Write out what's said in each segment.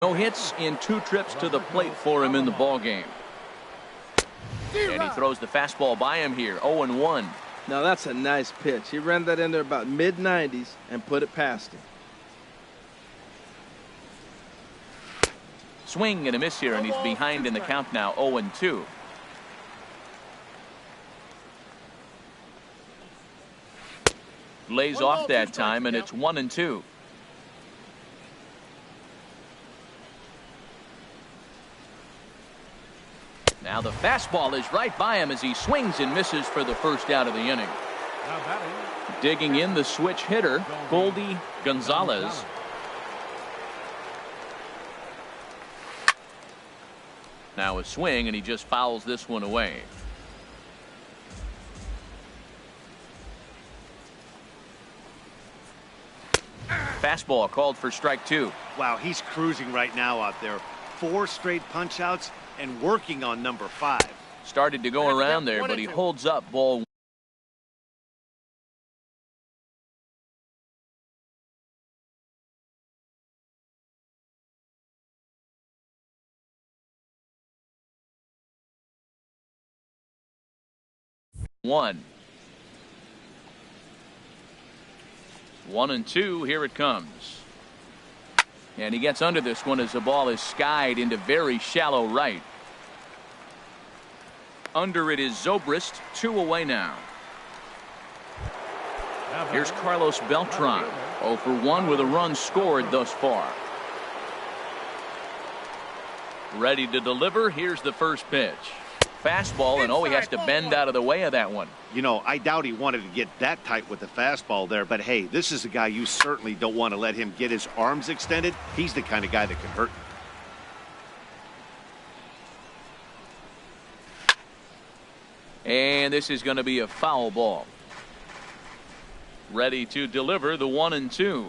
No hits in 2 trips to the plate for him in the ball game. And he throws the fastball by him here, 0-1. Now that's a nice pitch. He ran that in there about mid-90s and put it past him. Swing and a miss here, and he's behind in the count now, 0-2. Lays off that time, and it's 1-2. Now the fastball is right by him as he swings and misses for the first out of the inning. Digging in the switch hitter, Goldie Gonzalez. Now a swing, and he just fouls this one away. Fastball called for strike 2. Wow, he's cruising right now out there. 4 straight punch outs and working on number 5. Started to go around there, but he holds up ball. One. 1-2. Here it comes. And he gets under this one as the ball is skied into very shallow right. Under it is Zobrist. 2 away now. Here's Carlos Beltran. 0 for 1 with a run scored thus far. Ready to deliver. Here's the first pitch. Fastball, and he has to bend out of the way of that one. You know, I doubt he wanted to get that tight with the fastball there, but hey, this is a guy you certainly don't want to let him get his arms extended. He's the kind of guy that can hurt you. And this is going to be a foul ball. Ready to deliver the 1-2.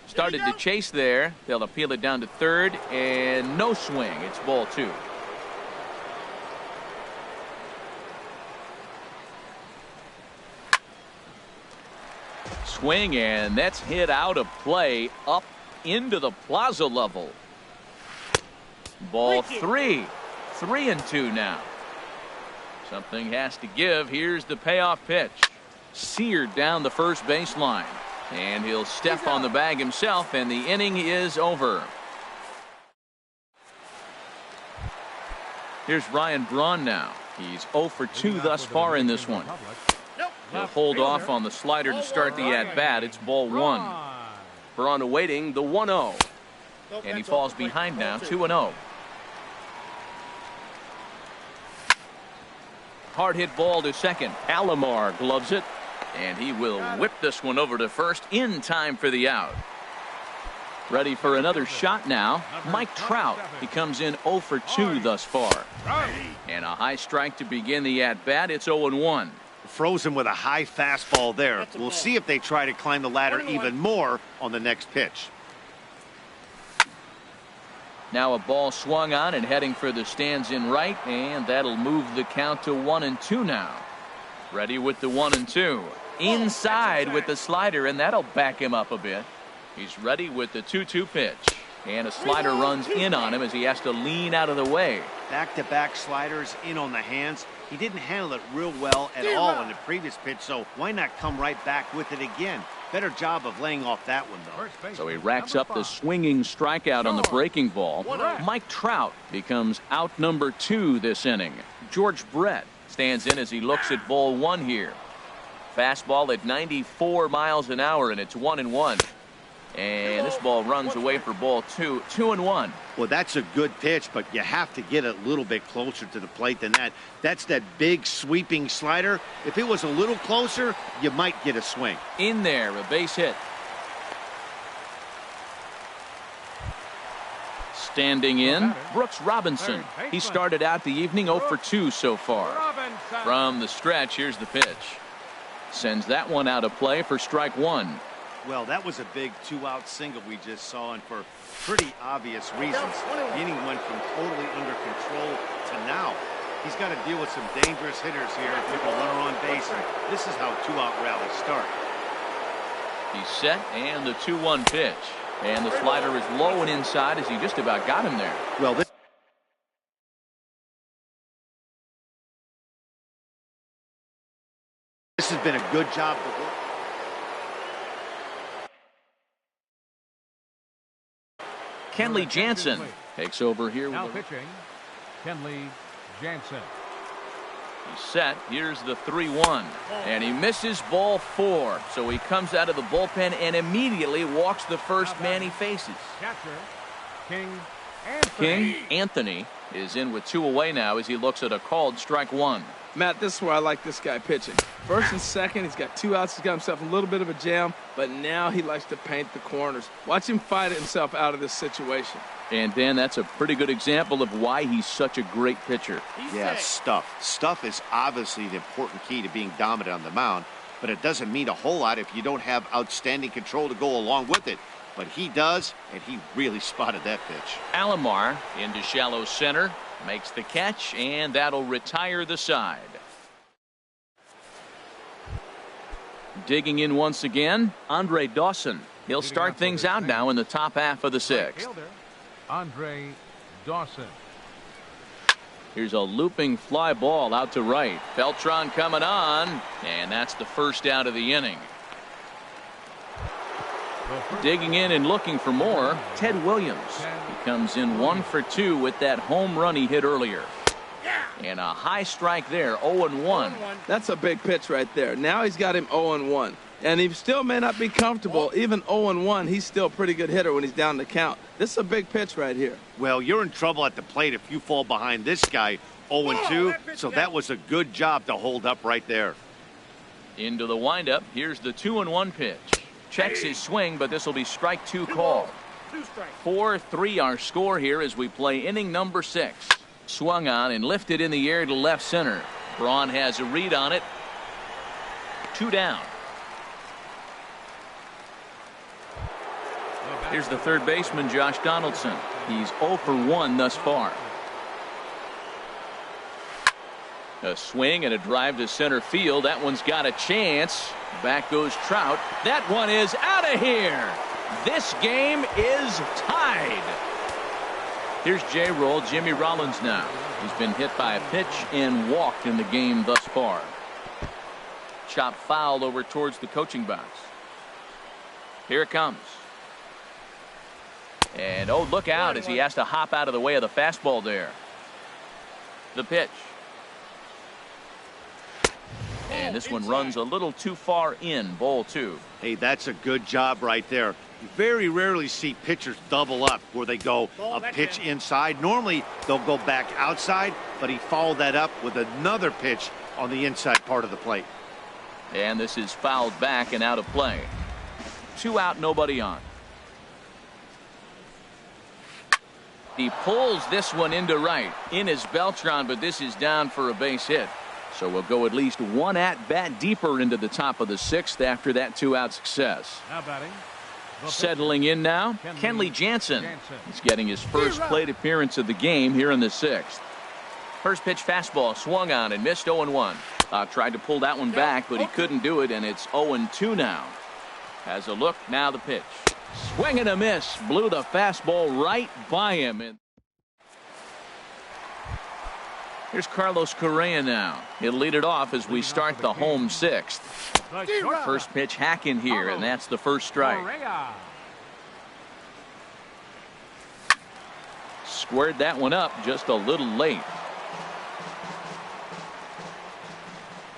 Started to chase there. They'll appeal it down to third, and no swing. It's ball 2. Swing, and that's hit out of play up into the plaza level. Ball 3. 3-2 now. Something has to give. Here's the payoff pitch. Seared down the first baseline. And he'll step on the bag himself, and the inning is over. Here's Ryan Braun now. He's 0 for 2 thus far in this one. He'll hold off on the slider to start the at-bat. It's ball 1. Braun awaiting the 1-0. And he falls behind now, 2-0. Hard hit ball to second. Alomar gloves it. And he will whip this one over to first in time for the out. Ready for another shot now. Mike Trout. He comes in 0 for 2 thus far. And a high strike to begin the at-bat. It's 0-1. Frozen with a high fastball there. We'll see if they try to climb the ladder even more on the next pitch. Now a ball swung on and heading for the stands in right, and that'll move the count to 1-2 now. Ready with the 1-2. Inside with the slider, and that'll back him up a bit. He's ready with the 2-2 pitch. And a slider runs in on him as he has to lean out of the way. Back-to-back sliders in on the hands. He didn't handle it real well at all in the previous pitch, so why not come right back with it again? Better job of laying off that one, though. So he racks up the swinging strikeout on the breaking ball. Mike Trout becomes out number 2 this inning. George Brett stands in as he looks at ball 1 here. Fastball at 94 miles an hour, and it's 1-1. And this ball runs away for ball 2. 2-1. Well, that's a good pitch, but you have to get a little bit closer to the plate than that. That's that big sweeping slider. If it was a little closer, you might get a swing. In there, a base hit. Standing in, Brooks Robinson. He started out the evening 0 for 2 so far. From the stretch, here's the pitch. Sends that one out of play for strike 1. Well, that was a big 2-out single we just saw, and for pretty obvious reasons. The inning went from totally under control to now. He's got to deal with some dangerous hitters here with a runner on base, and this is how 2-out rallies start. He's set, and the 2-1 pitch. And the slider is low and inside as he just about got him there. Well, this has been a good job to work. Kenley Jansen takes over here. Now pitching, Kenley Jansen. He's set. Here's the 3-1. And he misses ball 4. So he comes out of the bullpen and immediately walks the first man he faces. Catcher, King Anthony is in with 2 away now as he looks at a called strike 1. Matt, this is where I like this guy pitching. First and second, he's got 2 outs. He's got himself a little bit of a jam, but now he likes to paint the corners. Watch him fight himself out of this situation. And, Dan, that's a pretty good example of why he's such a great pitcher. Yeah, stuff. Stuff is obviously the important key to being dominant on the mound, but it doesn't mean a whole lot if you don't have outstanding control to go along with it. But he does, and he really spotted that pitch. Alomar into shallow center, makes the catch, and that'll retire the side. Digging in once again, Andre Dawson. He'll start things out now in the top half of the 6th. Andre Dawson. Here's a looping fly ball out to right. Beltran coming on, and that's the first out of the inning. Digging in and looking for more, Ted Williams. He comes in 1 for 2 with that home run he hit earlier. And a high strike there, 0-1. That's a big pitch right there. Now he's got him 0-1. And he still may not be comfortable. Even 0-1, he's still a pretty good hitter when he's down the count. This is a big pitch right here. Well, you're in trouble at the plate if you fall behind this guy 0-2. So that was a good job to hold up right there. Into the windup. Here's the 2-1 pitch. Checks his swing, but this will be strike 2 called. 4-3 our score here as we play inning number 6. Swung on and lifted in the air to left center. Braun has a read on it. 2 down. Here's the third baseman, Josh Donaldson. He's 0 for 1 thus far. A swing and a drive to center field. That one's got a chance. Back goes Trout. That one is out of here. This game is tied. Here's J-Roll, Jimmy Rollins now. He's been hit by a pitch and walked in the game thus far. Chop foul over towards the coaching box. Here it comes. And, oh, look out as he has to hop out of the way of the fastball there. The pitch. And this one runs a little too far in, ball 2. Hey, that's a good job right there. You very rarely see pitchers double up where they go a pitch inside. Normally, they'll go back outside, but he followed that up with another pitch on the inside part of the plate. And this is fouled back and out of play. 2 out, nobody on. He pulls this one into right. In is Beltran, but this is down for a base hit. So we'll go at least 1 at-bat deeper into the top of the 6th after that 2-out success. Now batting. Settling in now, Kenley Jansen. He's getting his first plate appearance of the game here in the 6th. First pitch fastball swung on and missed 0-1. Tried to pull that one back, but he couldn't do it, and it's 0-2 now. Has a look, now the pitch. Swing and a miss. Blew the fastball right by him. Here's Carlos Correa now. He'll lead it off as we start the home 6th. First pitch hack in here, and that's the first strike. Squared that one up just a little late.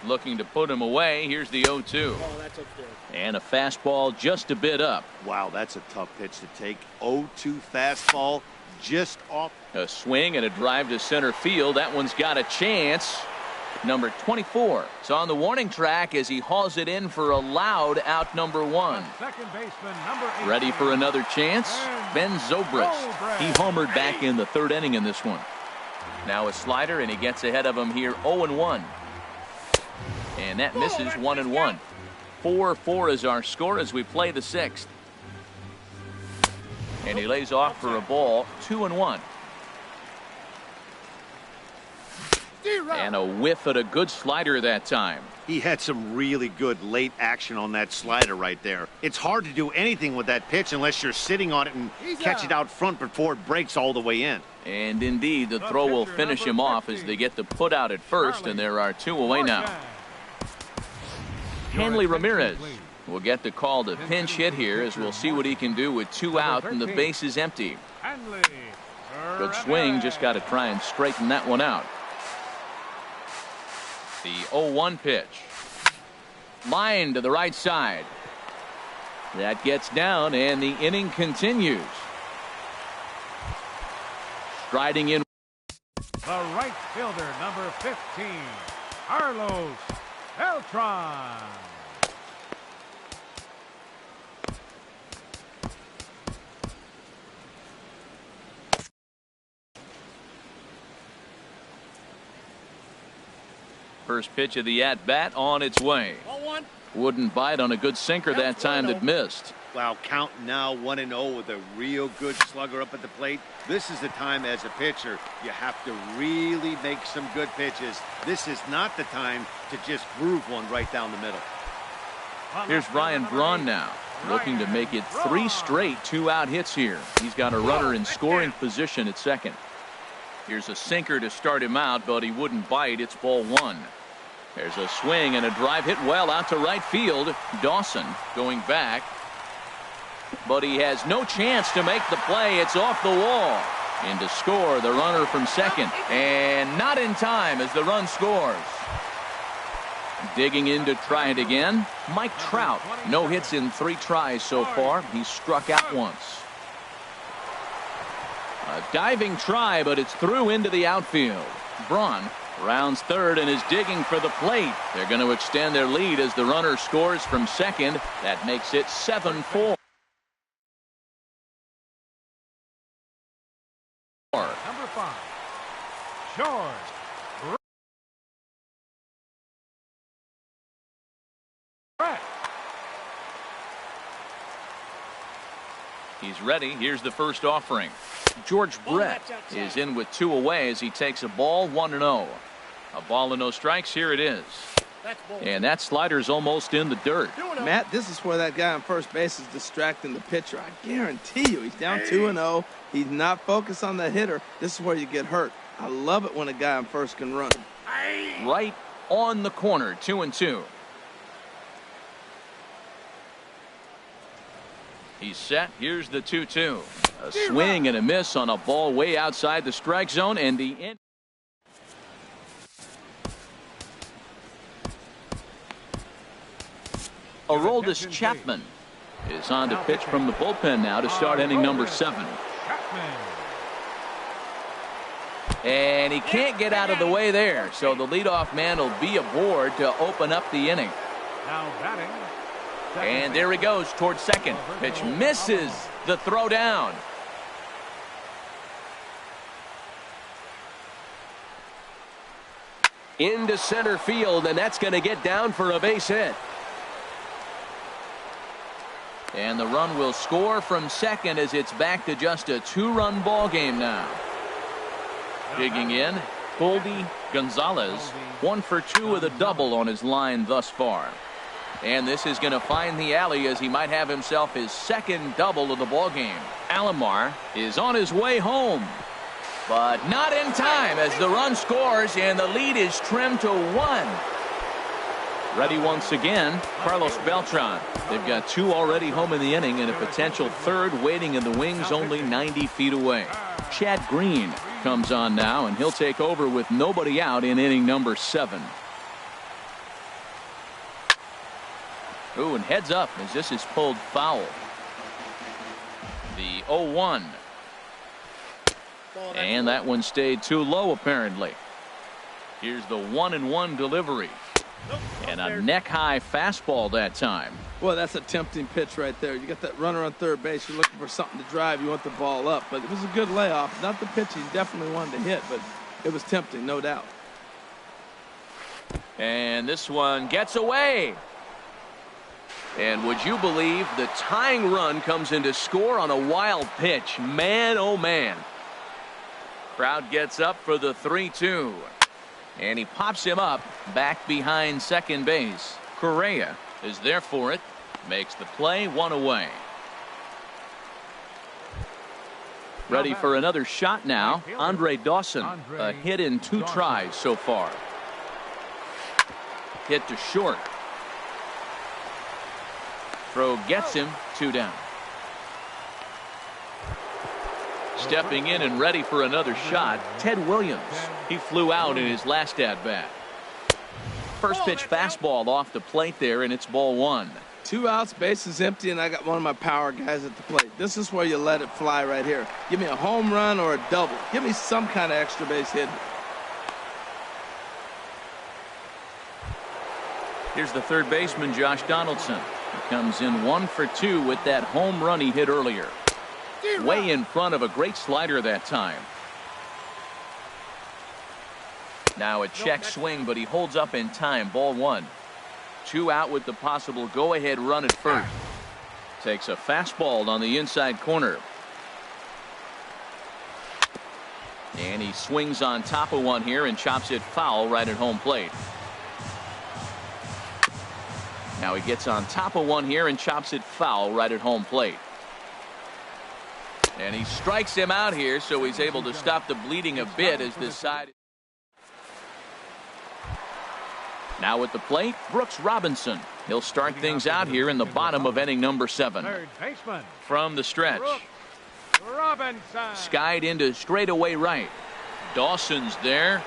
Looking to put him away. Here's the 0-2. And a fastball just a bit up. Wow, that's a tough pitch to take. 0-2 fastball just off. A swing and a drive to center field. That one's got a chance. Number 24 is on the warning track as he hauls it in for a loud out number 1. Second baseman, number 8. Ready for another chance? Ben Zobrist. He homered back in the 3rd inning in this one. Now a slider, and he gets ahead of him here 0-1. And that misses 1-1. 4-4 is our score as we play the 6th. And he lays off for a ball, 2-1. And a whiff at a good slider that time. He had some really good late action on that slider right there. It's hard to do anything with that pitch unless you're sitting on it and catch it out front before it breaks all the way in. And indeed, the throw will finish him off as they get the put out at first, and there are 2 away now. Hanley Ramirez will get the call to pinch hit here, as we'll see what he can do with 2 out and the base is empty. Good swing, just got to try and straighten that one out. The 0-1 pitch. Line to the right side. That gets down, and the inning continues. Striding in. The right fielder, number 15, Carlos Beltran. First pitch of the at-bat on its way. Wouldn't bite on a good sinker that time that missed. Wow, count now 1-0 with a real good slugger up at the plate. This is the time as a pitcher you have to really make some good pitches. This is not the time to just groove one right down the middle. Here's Ryan Braun now, looking to make it 3 straight 2-out hits here. He's got a runner in scoring position at second. Here's a sinker to start him out, but he wouldn't bite. It's ball 1. There's a swing and a drive hit well out to right field. Dawson going back, but he has no chance to make the play. It's off the wall. And to score, the runner from second, and not in time as the run scores. Digging in to try it again, Mike Trout. No hits in 3 tries so far. He's struck out once. A diving try, but it's through into the outfield. Braun rounds third and is digging for the plate. They're going to extend their lead as the runner scores from second. That makes it 7-4. Number 5, George. He's ready. Here's the first offering. George Brett is in with 2 away as he takes a ball 1-0. A ball and no strikes. Here it is. And that slider's almost in the dirt. Matt, this is where that guy on first base is distracting the pitcher. I guarantee you, he's down 2-0. He's not focused on the hitter. This is where you get hurt. I love it when a guy on first can run. Right on the corner, 2-2. He's set. Here's the 2-2. A swing and a miss on a ball way outside the strike zone, and the end. Aroldis Chapman is on to pitch from the bullpen now to start inning number 7. And he can't get out of the way there, so the leadoff man will be aboard to open up the inning. Now batting. And there he goes towards second. Pitch misses the throw down. Into center field, and that's going to get down for a base hit. And the run will score from second as it's back to just a 2-run ball game now. Digging in, Colby Gonzalez, 1 for 2 with a double on his line thus far. And this is going to find the alley as he might have himself his second double of the ball game. Alomar is on his way home, but not in time as the run scores and the lead is trimmed to 1. Ready once again, Carlos Beltran. They've got 2 already home in the inning and a potential 3rd waiting in the wings only 90 feet away. Chad Green comes on now, and he'll take over with nobody out in inning number 7. Ooh, and heads up as this is pulled foul. The 0-1. And that one stayed too low apparently. Here's the 1-1 delivery. And a neck-high fastball that time. Boy, that's a tempting pitch right there. You got that runner on third base. You're looking for something to drive. You want the ball up. But it was a good layoff. Not the pitch he definitely wanted to hit, but it was tempting, no doubt. And this one gets away. And would you believe the tying run comes in to score on a wild pitch? Man, oh man. Crowd gets up for the 3-2. And he pops him up back behind second base. Correa is there for it. Makes the play, one away. Ready for another shot now. Andre Dawson. A hit in 2 tries so far. Hit to short. Throw gets him, 2 down. Stepping in and ready for another shot, Ted Williams. He flew out in his last at-bat. First pitch fastball off the plate there, and it's ball 1. 2 outs, bases empty, and I got one of my power guys at the plate. This is where you let it fly right here. Give me a home run or a double. Give me some kind of extra base hit. Here's the third baseman, Josh Donaldson. He comes in 1 for 2 with that home run he hit earlier. Way in front of a great slider that time. Now a check swing, but he holds up in time. Ball 1. 2 out with the possible go-ahead run at first. Takes a fastball on the inside corner. And he swings on top of one here and chops it foul right at home plate. Now he gets on top of one here and chops it foul right at home plate. And he strikes him out here, so he's able to stop the bleeding a bit as this side. Now at the plate, Brooks Robinson. He'll start things out here in the bottom of inning number 7. Third baseman. From the stretch. Robinson. Skied into straightaway right. Dawson's there.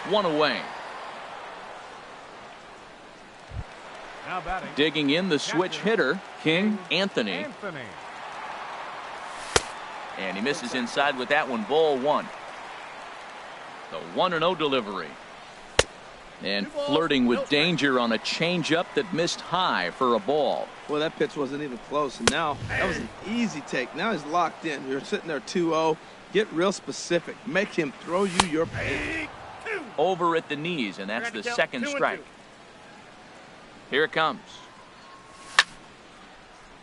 1 away. Now batting. Digging in the switch hitter, King Anthony. And he misses inside with that one. Ball 1. The 1-0 delivery. And flirting with danger on a changeup that missed high for a ball. Well, that pitch wasn't even close. And now that was an easy take. Now he's locked in. You're sitting there 2-0. Get real specific. Make him throw you your pitch. Over at the knees, and that's the second strike. Here it comes.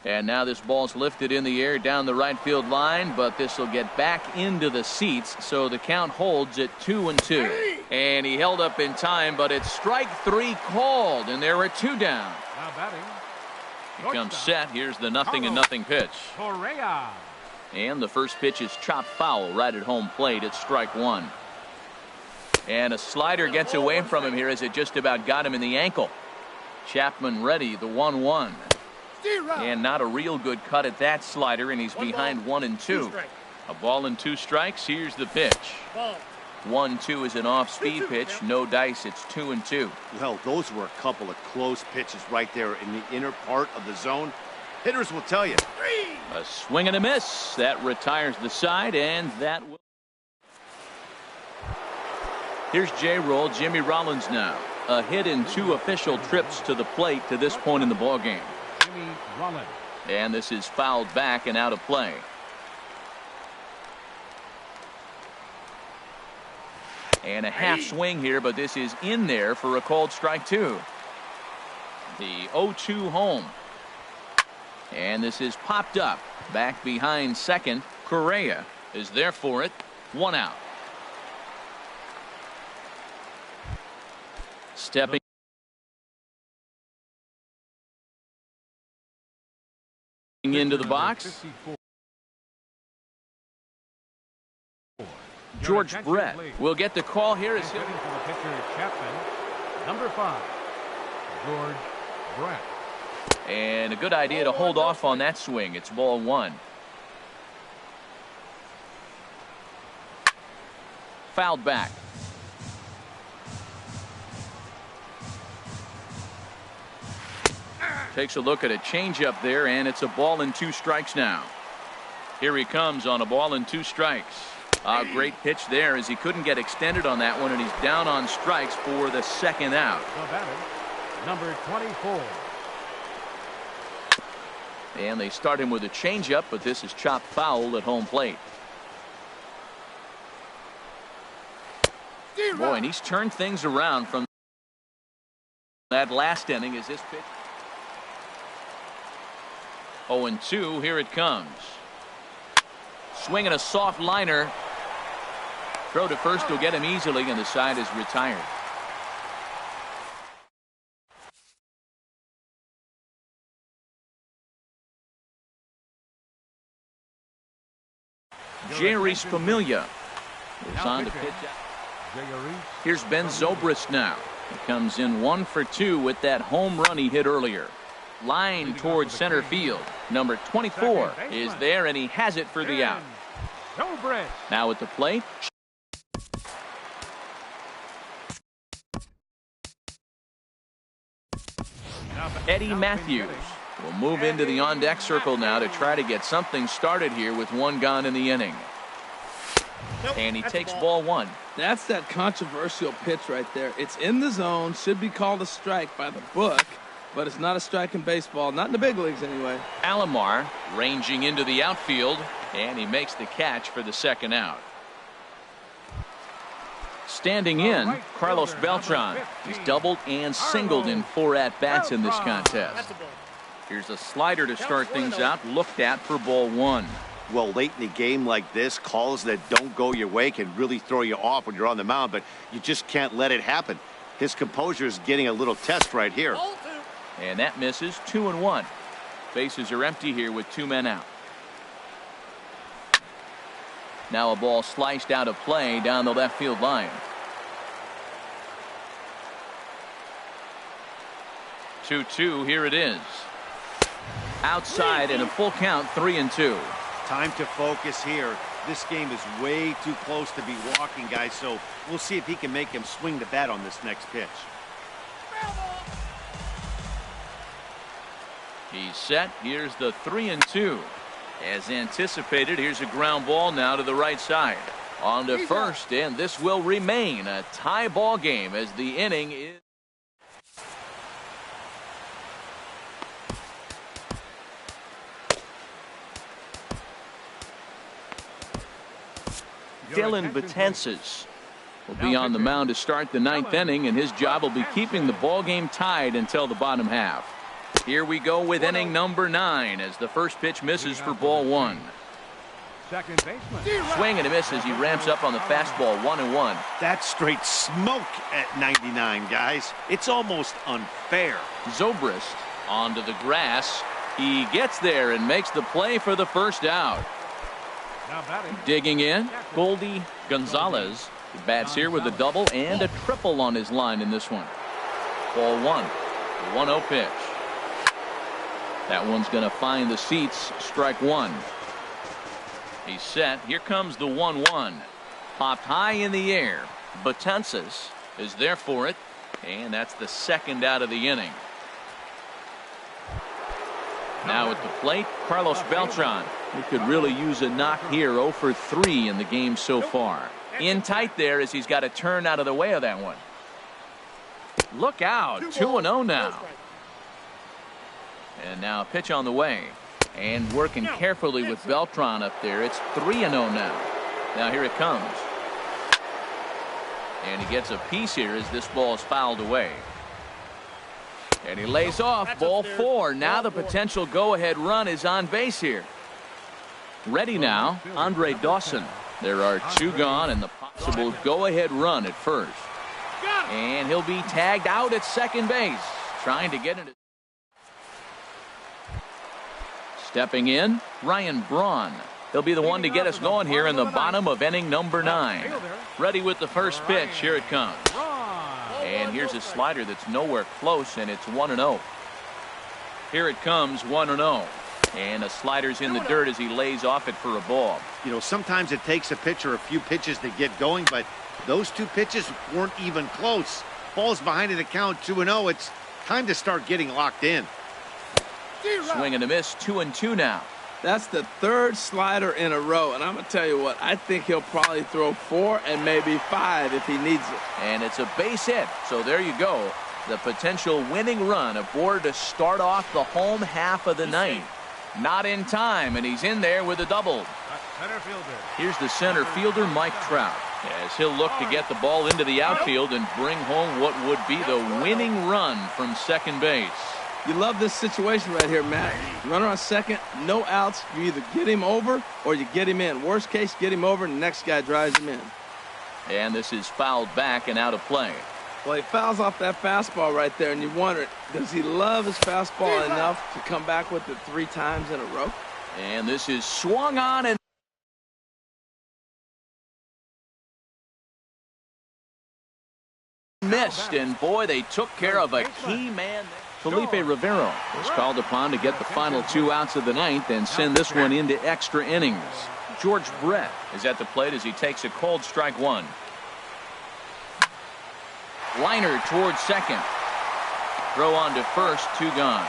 And now this ball's lifted in the air down the right field line, but this will get back into the seats, so the count holds at 2-2. And he held up in time, but it's strike 3 called, and there are 2 down. Now batting. He comes set. Here's the 0-0 pitch. Correa. And the first pitch is chopped foul right at home plate. It's strike 1. And a slider gets away from him here as it just about got him in the ankle. Chapman ready, the 1-1. And not a real good cut at that slider, and he's behind 1-2. A ball and 2 strikes. Here's the pitch. 1-2 is an off-speed pitch. No dice. It's 2-2. Well, those were a couple of close pitches right there in the inner part of the zone. Hitters will tell you. A swing and a miss. That retires the side, and that will. Here's J-Roll, Jimmy Rollins now. A hit in 2 official trips to the plate to this point in the ballgame. Jimmy Rollins. And this is fouled back and out of play. And a half swing here, but this is in there for a called strike 2. The 0-2 home. And this is popped up back behind second. Correa is there for it. 1 out. Stepping into the box, George Brett will get the call here as Hitting for the pitcher, Chapman. Number 5, George Brett. And a good idea to hold off on that swing. It's ball 1. Fouled back. Takes a look at a changeup there, and it's a ball and 2 strikes now. Here he comes on a ball and 2 strikes. A great pitch there as he couldn't get extended on that one, and he's down on strikes for the 2nd out. The batter, number 24. And they start him with a changeup, but this is chopped foul at home plate. Boy, and he's turned things around from that last inning as this pitch. 0-2, here it comes. Swinging a soft liner. Throw to first will get him easily, and the side is retired. Jerry Familia is on to pitch. Here's Ben Zobrist now. He comes in 1 for 2 with that home run he hit earlier. Line towards center field. Number 24 is there, and he has it for the out. Now at the plate. Eddie Matthews will move into the on-deck circle now to try to get something started here with 1 gone in the inning. And he takes ball 1. That's that controversial pitch right there. It's in the zone, should be called a strike by the book, but it's not a strike in baseball, not in the big leagues anyway. Alomar ranging into the outfield, and he makes the catch for the second out. Standing in, Carlos Beltran. He's doubled and singled in 4 at-bats in this contest. Here's a slider to start things out, looked at for ball 1. Well, late in the game like this, calls that don't go your way can really throw you off when you're on the mound, but you just can't let it happen. His composure is getting a little test right here. And that misses. 2-1. Bases are empty here with 2 men out. Now a ball sliced out of play down the left field line. 2-2. Here it is. Outside and a full count. 3-2. Time to focus here. This game is way too close to be walking, guys, so we'll see if he can make him swing the bat on this next pitch. He's set. Here's the 3-2. As anticipated, here's a ground ball now to the right side. On to first, and this will remain a tie ball game as the inning is. Dylan Betances will be on the mound to start the 9th inning, and his job will be keeping the ball game tied until the bottom half. Here we go with inning number 9 as the first pitch misses for ball 1. Second baseman. Swing and a miss as he ramps up on the fastball. 1-1. That's straight smoke at 99, guys. It's almost unfair. Zobrist onto the grass. He gets there and makes the play for the first out. Digging in, Goldie Gonzalez. He bats here with a double and a triple on his line in this one. Ball 1. 1-0 pitch. That one's going to find the seats. Strike 1. He's set. Here comes the 1-1. Popped high in the air. Betances is there for it, and that's the second out of the inning. Now at the plate, Carlos Beltran. He could really use a knock here. 0 for 3 in the game so far. In tight there as he's got to turn out of the way of that one. Look out. 2-0 now. And now a pitch on the way. And working carefully with Beltran up there. It's 3-0 now. Now here it comes. And he gets a piece here as this ball is fouled away. And he lays off. Ball 4. Now the potential go-ahead run is on base here. Ready now, Andre Dawson. There are 2 gone and the possible go-ahead run at first. And he'll be tagged out at second base. Trying to get into. Stepping in, Ryan Braun. He'll be the one to get us going here in the bottom of inning number 9. Ready with the first pitch. Here it comes. And here's a slider that's nowhere close, and it's 1-0. Here it comes, 1-0. And the slider's in the dirt as he lays off it for a ball. You know, sometimes it takes a pitcher a few pitches to get going, but those 2 pitches weren't even close. Ball's behind in the count, 2-0. It's time to start getting locked in. Swing and a miss, 2-2 now. That's the 3rd slider in a row, and I'm going to tell you what, I think he'll probably throw 4 and maybe 5 if he needs it. And it's a base hit, so there you go. The potential winning run aboard to start off the home half of the 9th. Not in time, and he's in there with a double. Here's the center fielder, Mike Trout, as he'll look to get the ball into the outfield and bring home what would be the winning run from second base. You love this situation right here, Matt. Runner on second, no outs. You either get him over or you get him in. Worst case, get him over and the next guy drives him in. And this is fouled back and out of play. Well, he fouls off that fastball right there, and you wonder, does he love his fastball enough to come back with it 3 times in a row? And this is swung on and missed, and boy, they took care of a key man. Felipe Rivero is called upon to get the final 2 outs of the ninth and send this one into extra innings. George Brett is at the plate as he takes a cold strike 1. Liner towards second. Throw on to first, 2 gone.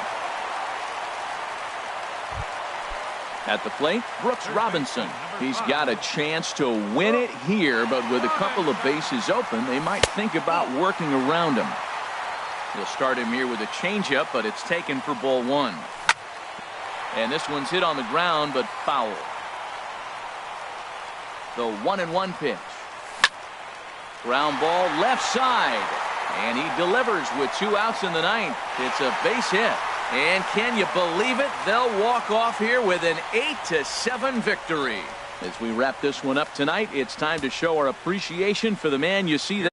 At the plate, Brooks Robinson. He's got a chance to win it here, but with a couple of bases open, they might think about working around him. They'll start him here with a changeup, but it's taken for ball 1. And this one's hit on the ground, but foul. The 1-1 pitch. Ground ball left side. And he delivers with 2 outs in the ninth. It's a base hit. And can you believe it? They'll walk off here with an 8-7 victory. As we wrap this one up tonight, it's time to show our appreciation for the man you see there.